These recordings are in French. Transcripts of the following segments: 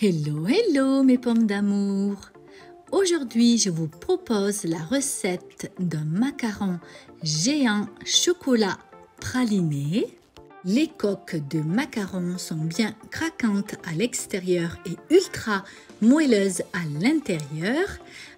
Hello, hello mes pommes d'amour! Aujourd'hui, je vous propose la recette d'un macaron géant chocolat praliné. Les coques de macaron sont bien craquantes à l'extérieur et ultra moelleuses à l'intérieur.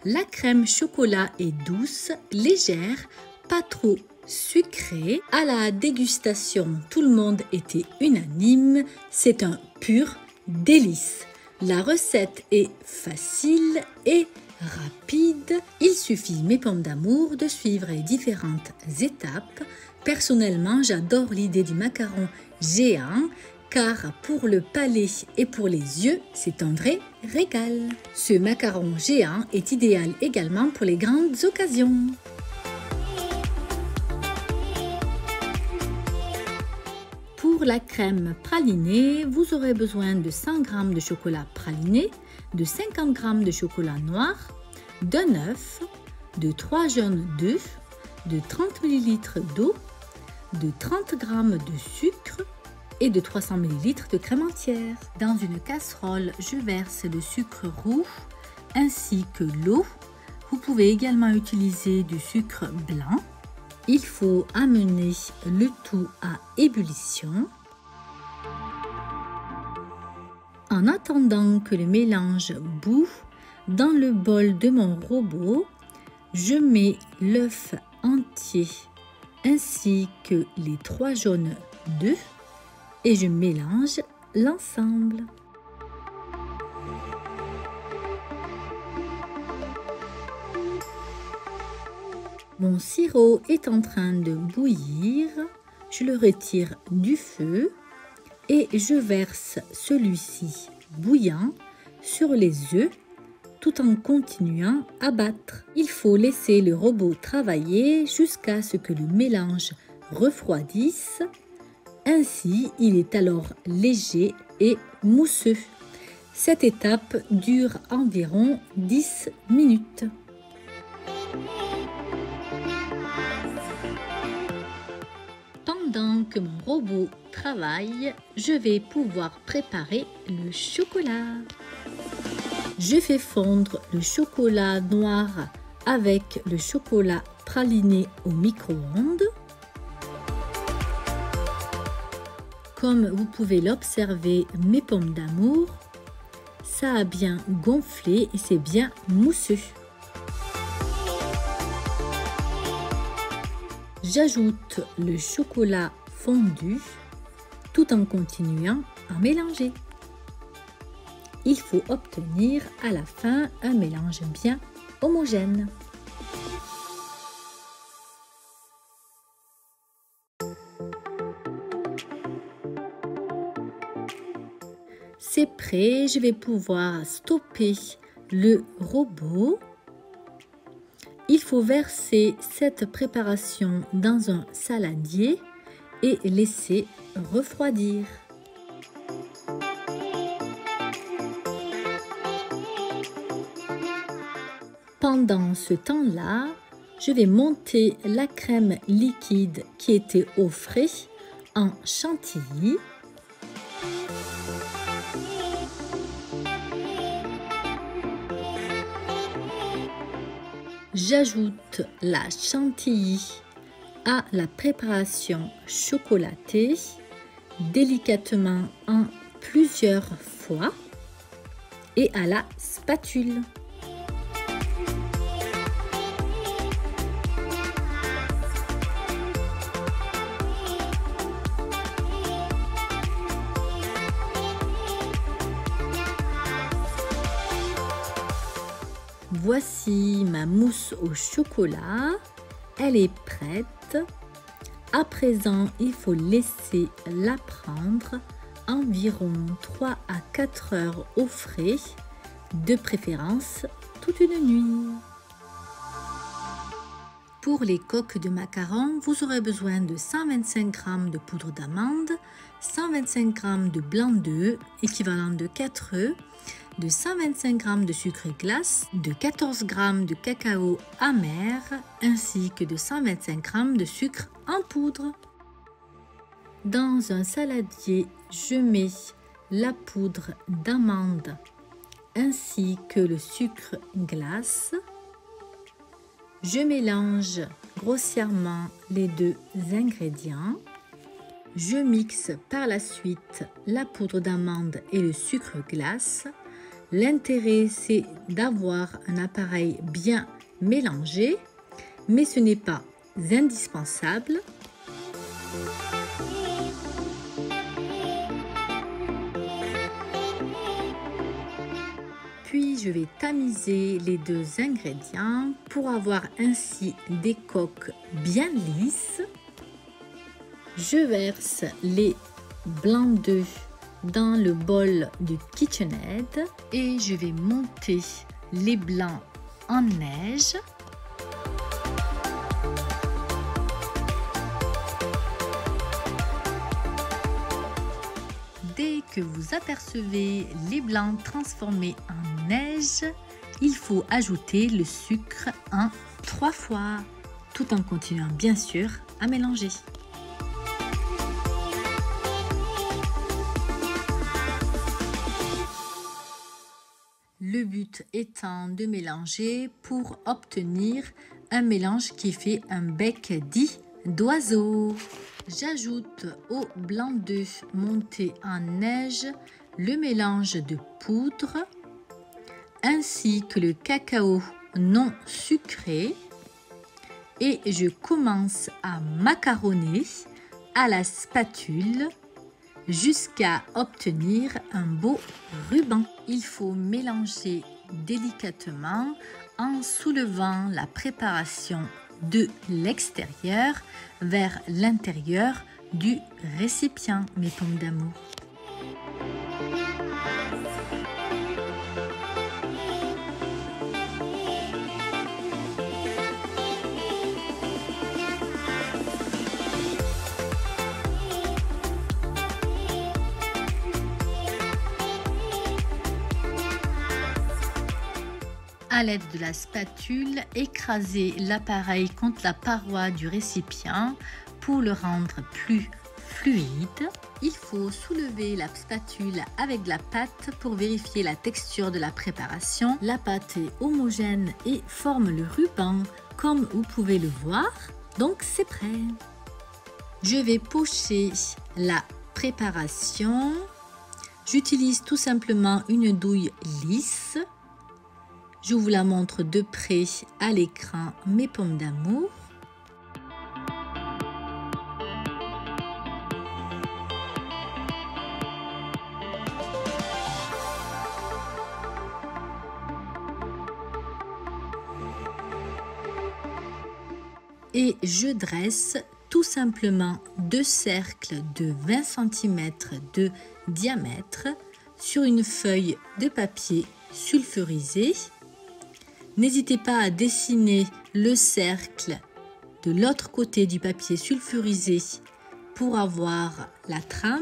La crème chocolat est douce, légère, pas trop sucrée. À la dégustation, tout le monde était unanime. C'est un pur délice. La recette est facile et rapide. Il suffit, mes pommes d'amour, de suivre les différentes étapes. Personnellement, j'adore l'idée du macaron géant car pour le palais et pour les yeux, c'est un vrai régal. Ce macaron géant est idéal également pour les grandes occasions. Pour la crème pralinée, vous aurez besoin de 100 g de chocolat praliné, de 50 g de chocolat noir, d'un œuf, de 3 jaunes d'œufs, de 30 ml d'eau, de 30 g de sucre et de 300 ml de crème entière. Dans une casserole, je verse le sucre roux ainsi que l'eau. Vous pouvez également utiliser du sucre blanc. Il faut amener le tout à ébullition. En attendant que le mélange bout, dans le bol de mon robot, je mets l'œuf entier ainsi que les 3 jaunes d'œufs et je mélange l'ensemble. Mon sirop est en train de bouillir, je le retire du feu et je verse celui-ci bouillant sur les œufs tout en continuant à battre. Il faut laisser le robot travailler jusqu'à ce que le mélange refroidisse. Ainsi, il est alors léger et mousseux. Cette étape dure environ 10 minutes. Pendant que mon robot travaille, je vais pouvoir préparer le chocolat. Je fais fondre le chocolat noir avec le chocolat praliné au micro-ondes. Comme vous pouvez l'observer, mes pommes d'amour, ça a bien gonflé et c'est bien mousseux. J'ajoute le chocolat fondu tout en continuant à mélanger. Il faut obtenir à la fin un mélange bien homogène. C'est prêt, je vais pouvoir stopper le robot. Il faut verser cette préparation dans un saladier et laisser refroidir. Pendant ce temps-là, je vais monter la crème liquide qui était au frais en chantilly. J'ajoute la chantilly à la préparation chocolatée délicatement en plusieurs fois et à la spatule. Voici ma mousse au chocolat, elle est prête. À présent, il faut laisser la prendre environ 3 à 4 heures au frais, de préférence toute une nuit. Pour les coques de macarons, vous aurez besoin de 125 g de poudre d'amande, 125 g de blanc d'œuf, équivalent de 4 œufs, de 125 g de sucre glace, de 14 g de cacao amer, ainsi que de 125 g de sucre en poudre. Dans un saladier, je mets la poudre d'amande ainsi que le sucre glace. Je mélange grossièrement les deux ingrédients. Je mixe par la suite la poudre d'amande et le sucre glace. L'intérêt, c'est d'avoir un appareil bien mélangé, mais ce n'est pas indispensable. Puis je vais tamiser les deux ingrédients pour avoir ainsi des coques bien lisses. Je verse les blancs d'œufs dans le bol du KitchenAid et je vais monter les blancs en neige. Dès que vous apercevez les blancs transformés en neige, il faut ajouter le sucre en 3 fois, tout en continuant bien sûr à mélanger. Le but étant de mélanger pour obtenir un mélange qui fait un bec dit d'oiseau. J'ajoute au blanc d'œuf monté en neige le mélange de poudre ainsi que le cacao non sucré et je commence à macaronner à la spatule jusqu'à obtenir un beau ruban. Il faut mélanger délicatement en soulevant la préparation de l'extérieur vers l'intérieur du récipient, mes pommes d'amour. À l'aide de la spatule, écrasez l'appareil contre la paroi du récipient pour le rendre plus fluide. Il faut soulever la spatule avec de la pâte pour vérifier la texture de la préparation. La pâte est homogène et forme le ruban comme vous pouvez le voir. Donc c'est prêt. Je vais pocher la préparation. J'utilise tout simplement une douille lisse. Je vous la montre de près à l'écran, mes pommes d'amour. Et je dresse tout simplement 2 cercles de 20 cm de diamètre sur une feuille de papier sulfurisé. N'hésitez pas à dessiner le cercle de l'autre côté du papier sulfurisé pour avoir la trame.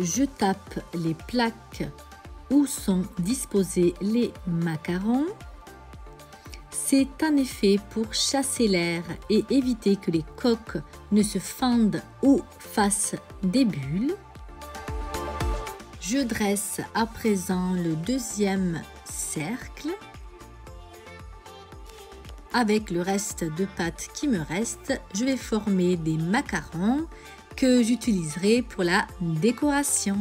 Je tape les plaques où sont disposés les macarons. C'est en effet pour chasser l'air et éviter que les coques ne se fendent ou fassent des bulles. Je dresse à présent le deuxième cercle. Avec le reste de pâte qui me reste, je vais former des macarons que j'utiliserai pour la décoration.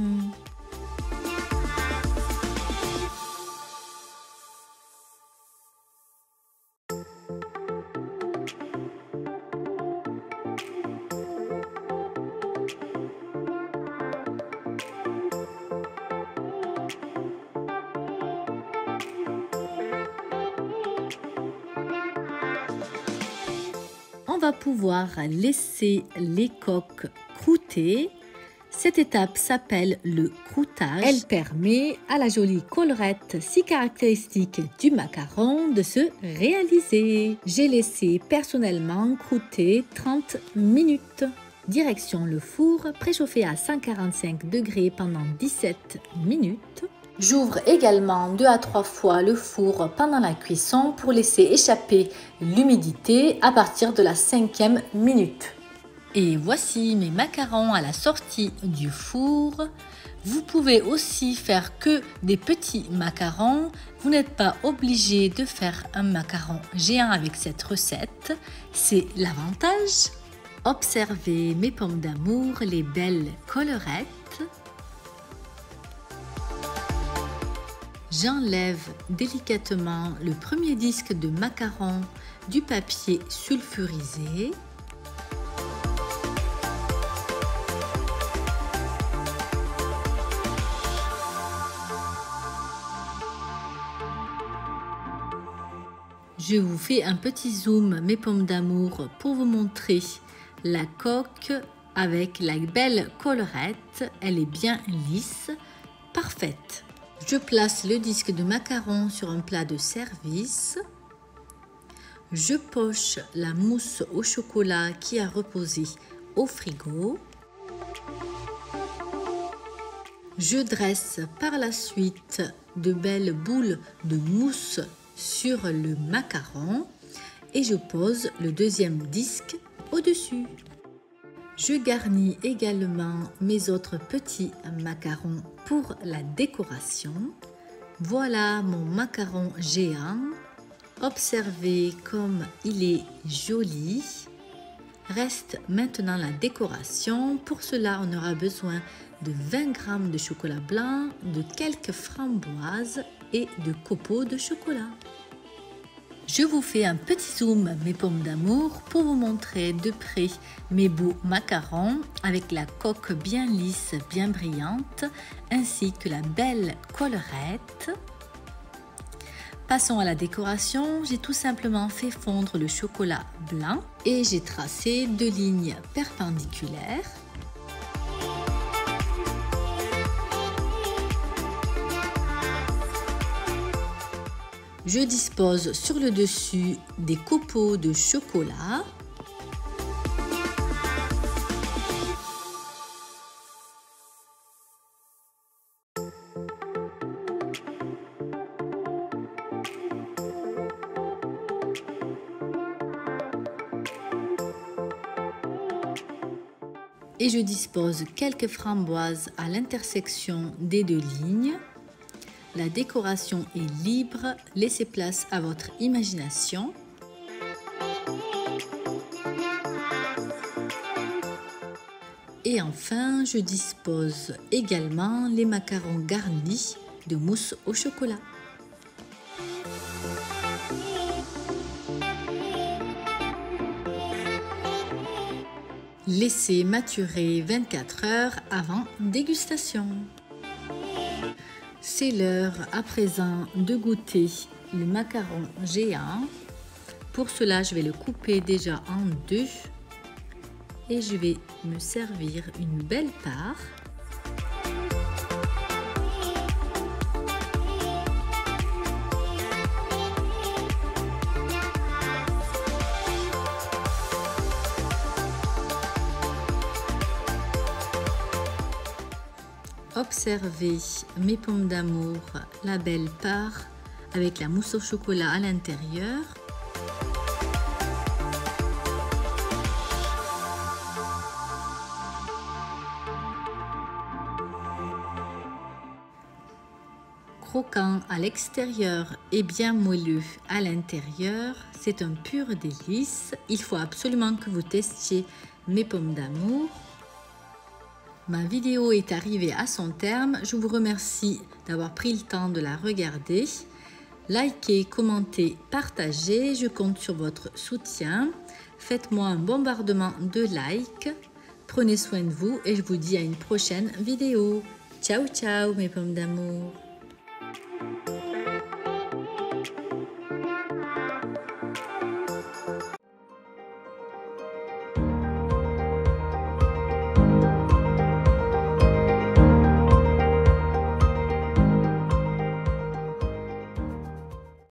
On va pouvoir laisser les coques croûter Cette étape s'appelle le croûtage. Elle permet à la jolie collerette si caractéristique du macaron de se réaliser. J'ai laissé personnellement croûter 30 minutes. Direction le four, préchauffé à 145 degrés pendant 17 minutes. J'ouvre également 2 à 3 fois le four pendant la cuisson pour laisser échapper l'humidité à partir de la 5e minute. Et voici mes macarons à la sortie du four. Vous pouvez aussi faire que des petits macarons. Vous n'êtes pas obligé de faire un macaron géant avec cette recette. C'est l'avantage. Observez mes pommes d'amour, les belles collerettes. J'enlève délicatement le premier disque de macaron du papier sulfurisé. Je vous fais un petit zoom mes pommes d'amour pour vous montrer la coque avec la belle collerette. Elle est bien lisse, parfaite. Je place le disque de macaron sur un plat de service. Je poche la mousse au chocolat qui a reposé au frigo. Je dresse par la suite de belles boules de mousse sur le macaron et je pose le deuxième disque au-dessus. Je garnis également mes autres petits macarons pour la décoration. Voilà mon macaron géant. Observez comme il est joli. Reste maintenant la décoration. Pour cela, on aura besoin de 20 g de chocolat blanc, de quelques framboises et de copeaux de chocolat. Je vous fais un petit zoom mes pommes d'amour pour vous montrer de près mes beaux macarons avec la coque bien lisse, bien brillante, ainsi que la belle collerette. Passons à la décoration. J'ai tout simplement fait fondre le chocolat blanc et j'ai tracé 2 lignes perpendiculaires. Je dispose sur le dessus des copeaux de chocolat. Et je dispose quelques framboises à l'intersection des 2 lignes. La décoration est libre, laissez place à votre imagination. Et enfin, je dispose également les macarons garnis de mousse au chocolat. Laissez maturer 24 heures avant dégustation. C'est l'heure à présent de goûter le macaron géant. Pour cela, je vais le couper déjà en 2 et je vais me servir une belle part. Observez mes pommes d'amour, la belle part avec la mousse au chocolat à l'intérieur. Croquant à l'extérieur et bien moelleux à l'intérieur, c'est un pur délice. Il faut absolument que vous testiez mes pommes d'amour. Ma vidéo est arrivée à son terme. Je vous remercie d'avoir pris le temps de la regarder. Likez, commentez, partagez. Je compte sur votre soutien. Faites-moi un bombardement de likes. Prenez soin de vous et je vous dis à une prochaine vidéo. Ciao, ciao mes pommes d'amour.